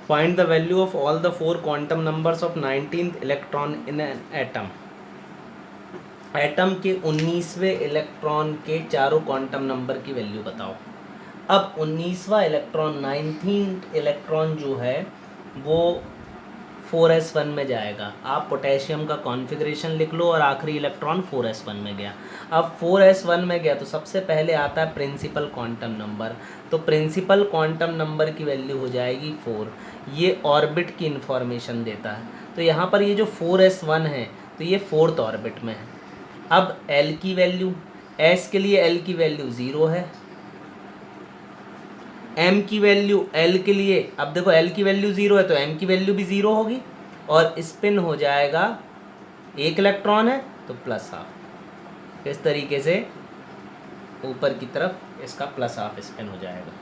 Find the value of all the 4 quantum numbers of 19th electron in an atom. Atom के 19वें electron के चारों quantum number की value बताओ। अब 19वां electron 19th electron जो है वो 4s1 में जाएगा। आप पोटेशियम का कॉन्फ़िगरेशन लिख लो और आखिरी इलेक्ट्रॉन 4s1 में गया। अब 4s1 में गया तो सबसे पहले आता है प्रिंसिपल क्वांटम नंबर। तो प्रिंसिपल क्वांटम नंबर की वैल्यू हो जाएगी 4। ये ऑर्बिट की इन्फॉर्मेशन देता है। तो यहाँ पर ये जो 4s1 है तो ये 4th ऑर्बिट में है। अब l की वैल्यू, s के लिए l की वैल्यू 0 है। m की वैल्यू l के लिए, अब देखो l की वैल्यू 0 है तो m की वैल्यू भी 0 होगी और स्पिन हो जाएगा, एक इलेक्ट्रॉन है तो प्लस हाफ। इस तरीके से ऊपर की तरफ इसका प्लस हाफ स्पिन हो जाएगा।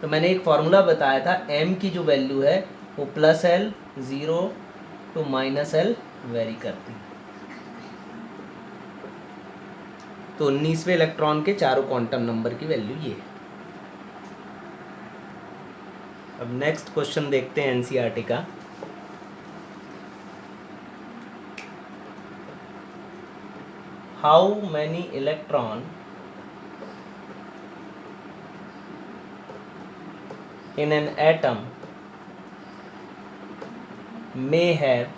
तो मैंने एक फार्मूला बताया था, m की जो वैल्यू है वो plus l 0 to minus l vary करती है। तो 19वें इलेक्ट्रॉन के चारों क्वांटम नंबर की वैल्यू ये है। अब नेक्स्ट क्वेश्चन देखते हैं एनसीईआरटी का। How many electron in an atom may have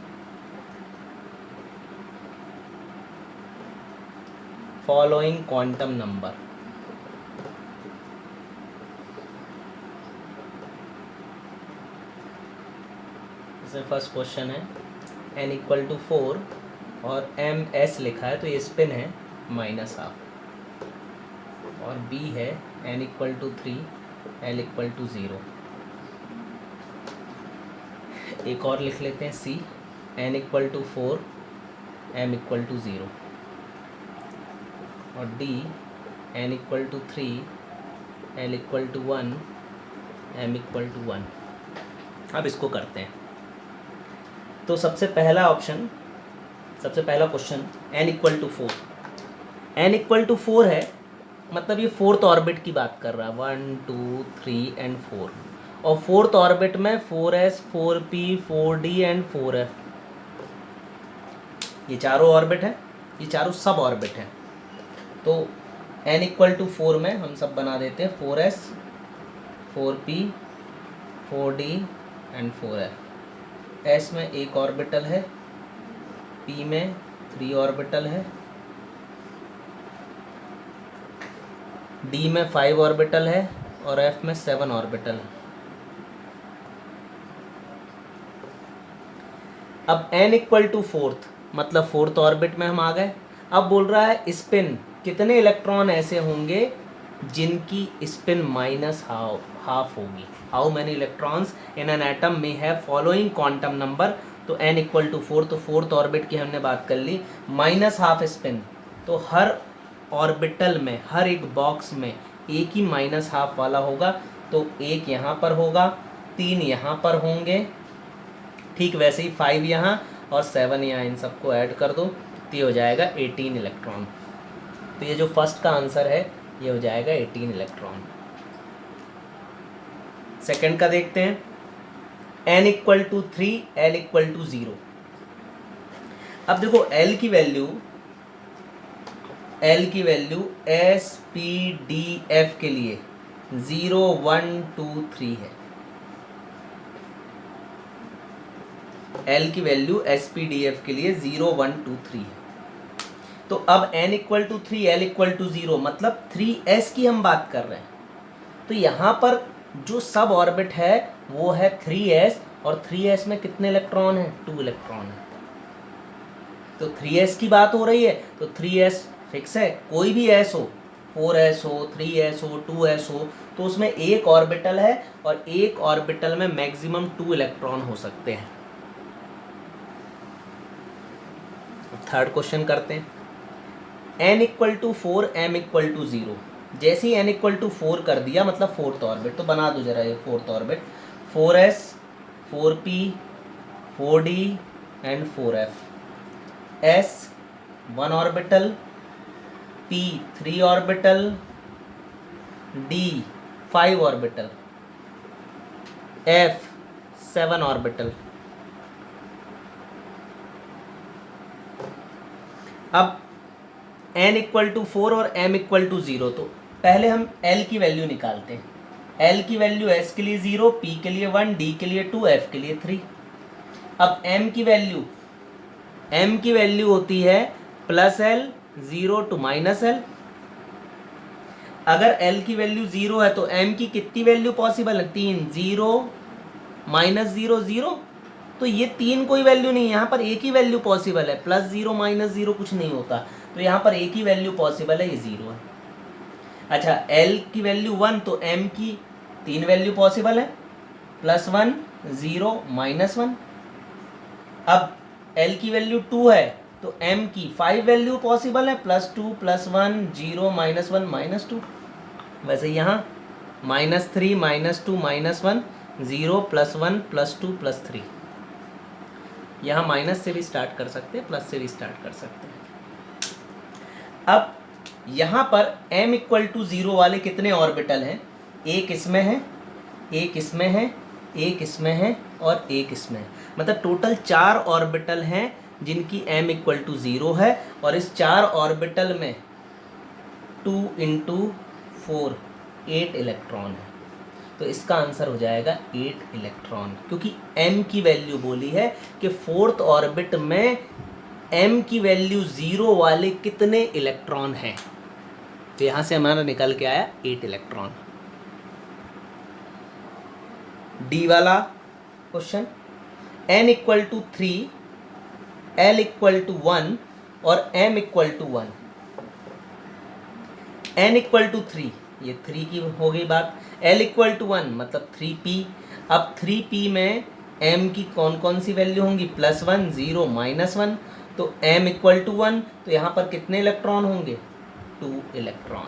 following quantum number। इसमें फर्स्ट क्वेश्चन है n इक्वल टू 4 और m s लिखा है तो ये स्पिन है माइनस हाफ, और b है n equal to 3 l equal to 0। एक और लिख लेते हैं c n equal to 4 m equal to 0, और d n equal to 3 l equal to 1 m equal to 1। अब इसको करते हैं। तो सबसे पहला question n equal to 4, n equal to 4 है मतलब ये 4th ऑर्बिट की बात कर रहा है, 1 2 3 एंड 4, और 4th ऑर्बिट में 4s 4p 4d and 4f, ये चारों ऑर्बिट है, ये चारों सब ऑर्बिट हैं। तो n इक्वल टू 4 में हम सब बना देते हैं 4s 4p 4d and 4f। s में एक ऑर्बिटल है, p में 3 ऑर्बिटल है, d में 5 ऑर्बिटल है और f में 7 ऑर्बिटल है। अब n इक्वल टू 4th मतलब 4th ऑर्बिट में हम आ गए। अब बोल रहा है स्पिन, कितने इलेक्ट्रॉन ऐसे होंगे जिनकी स्पिन माइनस हाफ होगी। How many electrons in an atom में हैव फॉलोइंग क्वांटम नंबर। तो n इक्वल टू 4, तो 4th ऑर्बिट की हमने बात कर ली। माइनस हाफ स्पिन, तो हर ऑर्बिटल में, हर एक बॉक्स में एक ही माइनस हाफ वाला होगा। तो एक यहाँ पर होगा, 3 यहाँ पर होंगे, ठीक वैसे ही 5 यहाँ और 7 यहाँ, इन सबको ऐड कर दो तो ये हो जाएगा 18 इलेक्ट्रॉन। तो ये जो फर्स्ट का आंसर है ये हो जाएगा 18 इलेक्ट्रॉन। सेकंड का देखते हैं, n equal to 3 l equal to 0। अब देखो l की value s p d f के लिए 0 1 2 3 है। l की value s p d f के लिए 0 1 2 3 है। तो अब n equal to 3 l equal to 0 मतलब 3s की हम बात कर रहे हैं। तो यहाँ पर जो सब ऑर्बिट है वो है 3s, और 3s में कितने इलेक्ट्रॉन हैं? 2 इलेक्ट्रॉन है। तो 3s की बात हो रही है तो 3s फिक्स है, कोई भी s हो, 4s हो 3s हो 2s हो, तो उसमें एक ऑर्बिटल है और एक ऑर्बिटल में मैक्सिमम 2 इलेक्ट्रॉन हो सकते हैं। थर्ड क्वेश्चन करते हैं, n equal to 4 m equal to 0। जैसे ही n इक्वल टू 4 कर दिया मतलब 4th ऑर्बिट, तो बना दो जरा ये 4th orbit, 4s 4p 4d and 4f। s 1 orbital, p 3 orbital, d 5 orbital, f 7 orbital. अब n इक्वल टू 4 और m इक्वल टू 0, तो पहले हम l की वैल्यू निकालते हैं। l की वैल्यू s के लिए 0, p के लिए 1, d के लिए 2, f के लिए 3। अब m की वैल्यू होती है plus l 0 to minus l। अगर l की वैल्यू 0 है तो m की कितनी वैल्यू पॉसिबल है? 3, 0 माइनस 0 0, तो ये 3 कोई वैल्यू नहीं है, यहाँ पर एक ही वैल्यू पॉसिबल है, प्लस 0 माइनस 0 कुछ नहीं होता, तो यहाँ पर एक ही वैल्यू पॉसिबल है, ये 0 है। अच्छा, l की वैल्यू 1, तो m की 3 वैल्यू पॉसिबल है, प्लस 1, 0, माइनस 1। अब l की वैल्यू 2 है तो m की 5 वैल्यू पॉसिबल है, प्लस 2, प्लस 1, 0, माइनस 1, माइनस 2। वैसे यहाँ minus 3, minus 2, minus 1, 0, plus 1, plus 2, plus 3। यहाँ माइनस से भी स्टार्ट कर सकते हैं, प्लस से भी स्टार्ट कर सकते हैं। अब यहाँ पर m इक्वल टू 0 वाले कितने ऑर्बिटल हैं? एक इसमें है, एक इसमें है, एक इसमें है और एक इसमें है, मतलब टोटल 4 ऑर्बिटल हैं जिनकी m इक्वल टू 0 है। और इस 4 ऑर्बिटल में 2 इंटू 4 8 इलेक्ट्रॉन है, तो इसका आंसर हो जाएगा 8 इलेक्ट्रॉन, क्योंकि m की वैल्यू बोली है कि 4th ऑर्बिट में m की वैल्यू 0 वाले कितने इलेक्ट्रॉन हैं, तो यहाँ से हमारा निकल के आया 8 इलेक्ट्रॉन। डी वाला question, n equal to 3, l equal to 1 और m equal to 1। n equal to 3, ये 3 की हो गई बात, l इक्वल टू 1 मतलब 3p। अब 3p में m की कौन कौन सी वैल्यू होंगी? प्लस 1, 0, माइनस 1, तो m इक्वल टू 1, तो यहाँ पर कितने इलेक्ट्रॉन होंगे? 2 इलेक्ट्रॉन।